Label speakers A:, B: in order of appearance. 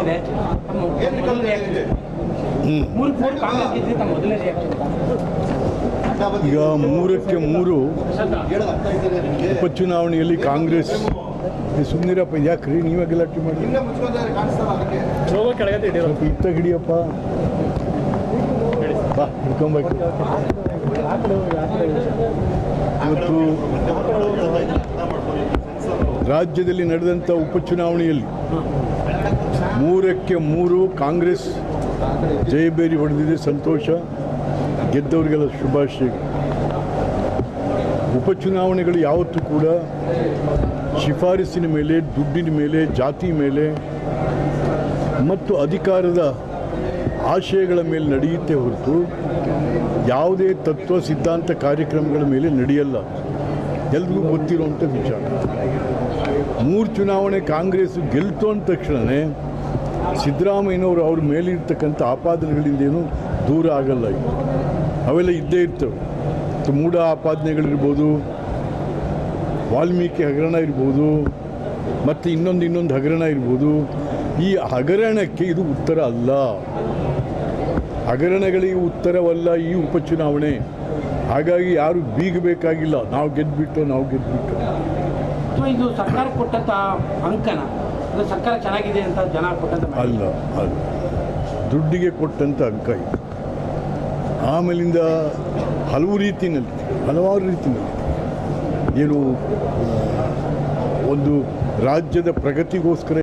A: ಇದೆ.
B: ಈಗ 3-3 ಉಪಚುನಾವಣೆಯಲ್ಲಿ ಕಾಂಗ್ರೆಸ್ ಸುಮ್ಮನಿರಪ್ಪ, ಯಾಕ್ರಿ ನೀವೇ ಗಲಾಟೆ ಮಾಡಿ ಇತ್ತ ಹಿಡಿಯಪ್ಪ, ಬಾ ಹಿಡ್ಕೊಬೇಕು. ಇವತ್ತು ರಾಜ್ಯದಲ್ಲಿ ನಡೆದಂಥ ಉಪಚುನಾವಣೆಯಲ್ಲಿ 3-3 ಕಾಂಗ್ರೆಸ್ ಜಯಬೇರಿ ಹೊಡೆದಿದೆ. ಸಂತೋಷ, ಗೆದ್ದವರಿಗೆಲ್ಲ ಶುಭಾಶಯಗಳು. ಉಪಚುನಾವಣೆಗಳು ಯಾವತ್ತೂ ಕೂಡ ಶಿಫಾರಸಿನ ಮೇಲೆ, ದುಡ್ಡಿನ ಮೇಲೆ, ಜಾತಿ ಮೇಲೆ ಮತ್ತು ಅಧಿಕಾರದ ಆಶಯಗಳ ಮೇಲೆ ನಡೆಯುತ್ತೆ ಹೊರತು ಯಾವುದೇ ತತ್ವ ಸಿದ್ಧಾಂತ ಕಾರ್ಯಕ್ರಮಗಳ ಮೇಲೆ ನಡೆಯಲ್ಲ. ಎಲ್ರಿಗೂ ಗೊತ್ತಿರುವಂಥ ವಿಚಾರ. 3 ಚುನಾವಣೆ ಕಾಂಗ್ರೆಸ್ ಗೆಲ್ತು ಅಂದ ತಕ್ಷಣವೇ ಸಿದ್ದರಾಮಯ್ಯನವರು ಅವ್ರ ಮೇಲಿರ್ತಕ್ಕಂಥ ಆಪಾದನೆಗಳಿಂದೇನು ದೂರ ಆಗಲ್ಲ. ಅವೆಲ್ಲ ಇದ್ದೇ ಇರ್ತವೆ. ಮೂಢ ಆಪಾದನೆಗಳಿರ್ಬೋದು, ವಾಲ್ಮೀಕಿ ಹಗರಣ ಇರ್ಬೋದು, ಮತ್ತು ಇನ್ನೊಂದು ಹಗರಣ ಇರ್ಬೋದು. ಈ ಹಗರಣಕ್ಕೆ ಇದು ಉತ್ತರ ಅಲ್ಲ, ಹಗರಣಗಳಿಗೆ ಉತ್ತರವಲ್ಲ ಈ ಉಪಚುನಾವಣೆ. ಹಾಗಾಗಿ ಯಾರು ಬೀಗಬೇಕಾಗಿಲ್ಲ, ನಾವು ಗೆದ್ದುಬಿಟ್ಟು.
A: ಇದು ಸರ್ಕಾರ ಕೊಟ್ಟಂತ ಅಂಕನ, ಸರ್ಕಾರ ಚೆನ್ನಾಗಿದೆ ಅಂತ ಜನ ಕೊಟ್ಟಂತ
B: ಅಲ್ಲ, ದುಡ್ಡಿಗೆ ಕೊಟ್ಟಂಥ ಅಂಕ ಇದು. ಆಮೇಲಿಂದ ಹಲವಾರು ರೀತಿಯಲ್ಲಿ ಏನು ಒಂದು ರಾಜ್ಯದ ಪ್ರಗತಿಗೋಸ್ಕರ